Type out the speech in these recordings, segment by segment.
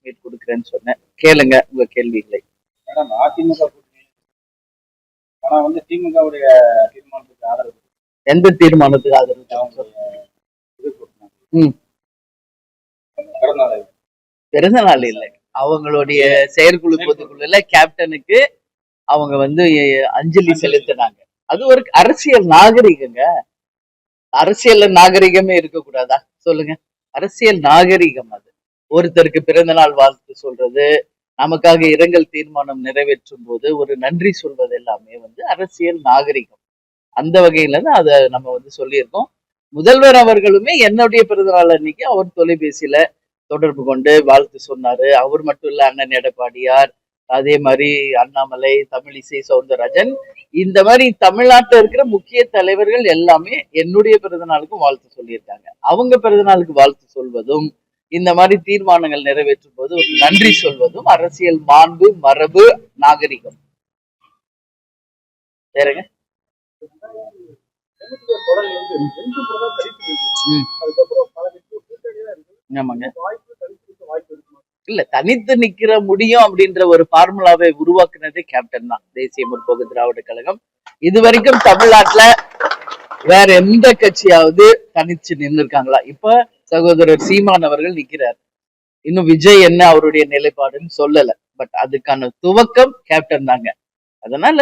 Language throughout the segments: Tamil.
மீட் கொடுக்குறேன்னு சொன்னேன். கேளுங்க உங்க கேள்விகளை. மேடம், அதிமுக கூட்டணி ஆனா வந்து திமுகவுடைய தீர்மானத்துக்கு ஆதரவு, எந்த தீர்மானத்துக்கு ஆதரவு? இது கொடுத்தாங்க. ம் பிறந்தநாள் பிறந்த நாள் இல்லை, அவங்களுடைய செயற்குழு பொதுக்குழுல கேப்டனுக்கு அவங்க வந்து அஞ்சலி செலுத்தினாங்க. அது ஒரு அரசியல் நாகரிகங்க. அரசியல் நாகரிகமே இருக்கக்கூடாதா சொல்லுங்க? அரசியல் நாகரிகம் அது. ஒருத்தருக்கு பிறந்த நாள் வாழ்த்து சொல்றது, நமக்காக இரங்கல் தீர்மானம் நிறைவேற்றும் போது ஒரு நன்றி சொல்வது எல்லாமே வந்து அரசியல் நாகரிகம். அந்த வகையில தான் அதை நம்ம வந்து சொல்லியிருக்கோம். முதல்வர் அவர்களுமே என்னுடைய பிறந்தநாள் அன்னைக்கு அவர் தொலைபேசியில தொடர்பு கொண்டு வாழ்த்து சொன்னாரு. அவர் மட்டும் இல்ல, அண்ணன் எடப்பாடியார், அதே மாதிரி அண்ணாமலை, தமிழிசை சவுந்தரராஜன், இந்த மாதிரி தமிழ்நாட்டில் இருக்கிற முக்கிய தலைவர்கள் எல்லாமே என்னுடைய பிறந்தநாளுக்கும் வாழ்த்து சொல்லியிருக்காங்க. அவங்க பிறந்தநாளுக்கு வாழ்த்து சொல்வதும், இந்த மாதிரி தீர்மானங்கள் நிறைவேற்றும் போது ஒரு நன்றி சொல்வதும் அரசியல் மாண்பு, மரபு, நாகரிகம். வேறங்க? ஆமாங்க. இல்ல, தனித்து நிக்கிற முடியும் அப்படின்ற ஒரு பார்முலாவை உருவாக்குனதே கேப்டன் தான், தேசிய முற்போக்கு திராவிட கழகம். இது வரைக்கும் தமிழ்நாட்டுல வேற எந்த கட்சியாவது தனிச்சு நின்று இருக்காங்களா? இப்ப சகோதரர் சீமான் அவர்கள் நிக்கிறார். இன்னும் விஜய் என்ன அவருடைய நிலைப்பாடுன்னு சொல்லல. பட் அதுக்கான துவக்கம் கேப்டன் தாங்க. அதனால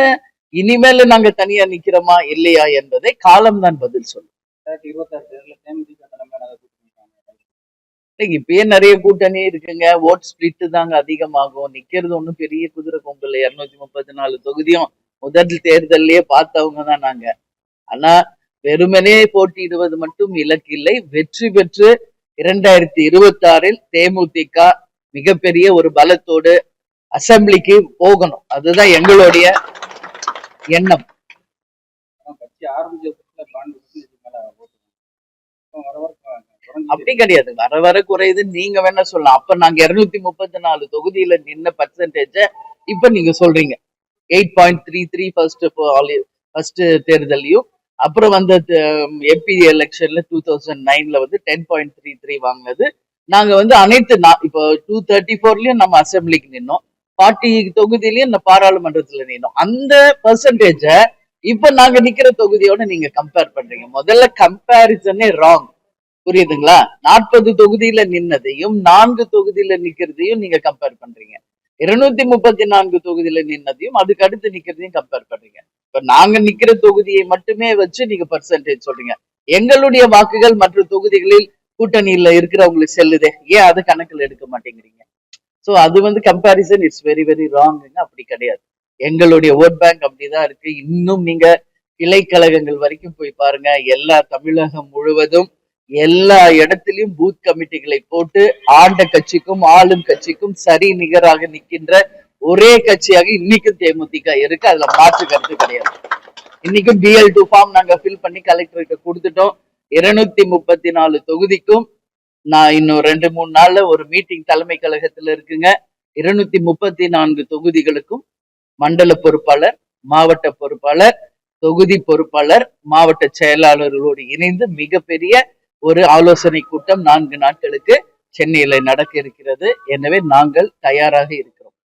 இனிமேல நாங்க தனியா நிக்கிறோமா இல்லையா என்பதை காலம்தான் பதில் சொல்லும். 2026 இப்பயே நிறைய கூட்டணி இருக்குங்க. ஓட் ஸ்பிளிட் தாங்க அதிகமாகும். நிக்கிறது ஒண்ணும் பெரிய குதிரை கொம்பு இல்லை. 234 தொகுதியும் முதல் தேர்தலையே பார்த்தவங்க தான் நாங்க. ஆனா வெறுமனே போட்டியிடுவது மட்டும் இலக்கு இல்லை. வெற்றி பெற்று 2026 தேமுதிக மிகப்பெரிய ஒரு பலத்தோடு அசம்பிளிக்கு போகணும். அதுதான் எங்களுடைய எண்ணம். அப்படி கிடையாது, வர வர குறையுதுன்னு நீங்க வேணா சொல்லலாம். அப்ப நாங்க 234 தொகுதியில நின்ன பர்சன்டேஜ இப்ப நீங்க சொல்றீங்க 8.33 ஃபர்ஸ்ட் தேர்தலையும், அப்புறம் வந்த எம்பி எலெக்ஷன்ல 2009ல வந்து 10.33 வாங்கினது. நாங்க வந்து அனைத்து இப்போ 234லயும் நம்ம அசம்பிளிக்கு நின்னோம், 40 தொகுதியிலயும் இந்த பாராளுமன்றத்துல நின்னோம். அந்த பர்சன்டேஜ இப்ப நாங்க நிக்கிற தொகுதியோட நீங்க கம்பேர் பண்றீங்க. முதல்ல கம்பேரிசனே ராங், புரியுதுங்களா? 40 தொகுதியில நின்னதையும் 4 தொகுதியில நிக்கிறதையும் நீங்க கம்பேர் பண்றீங்க. 234 தொகுதியில நின்னதையும் அதுக்கு அடுத்து நிக்கிறதையும் கம்பேர் பண்றீங்க. இப்ப நாங்க நிக்கிற தொகுதியை மட்டுமே வச்சு நீங்க பர்சன்டேஜ் சொல்றீங்க. எங்களுடைய வாக்குகள் மற்ற தொகுதிகளில் கூட்டணியில இருக்கிறவங்களுக்கு செல்லுதே, ஏன் அது கணக்குல எடுக்க மாட்டேங்கிறீங்க? சோ அது வந்து கம்பேரிசன் இட்ஸ் வெரி வெரி ராங்குங்க. அப்படி கிடையாது. எங்களுடைய ஓட் பேங்க் அப்படிதான் இருக்கு. இன்னும் நீங்க கிளைக்கழகங்கள் வரைக்கும் போய் பாருங்க. எல்லா தமிழகம் முழுவதும் எல்லா இடத்திலையும் பூத் கமிட்டிகளை போட்டு ஆண்ட கட்சிக்கும் ஆளும் கட்சிக்கும் சரி நிகராக நிற்கின்ற ஒரே கட்சியாக இன்னைக்கும் தேமுதிக இருக்கு. அதுல மாற்று கருத்து கிடையாது. இன்னைக்கும் BL2 ஃபார்ம் நாங்க ஃபில் பண்ணி கலெக்டருக்கு கொடுத்துட்டோம். 234 தொகுதிக்கும் நான் இன்னும் 2-3 நாள்ல ஒரு மீட்டிங் தலைமை கழகத்துல இருக்குங்க. 234 தொகுதிகளுக்கும் மண்டல பொறுப்பாளர், மாவட்ட பொறுப்பாளர், தொகுதி பொறுப்பாளர், மாவட்ட செயலாளர்களோடு இணைந்து மிகப்பெரிய ஒரு ஆலோசனை கூட்டம் 4 நாட்களுக்கு சென்னையில நடக்க இருக்கிறது. எனவே நாங்கள் தயாராக இருக்கிறோம்.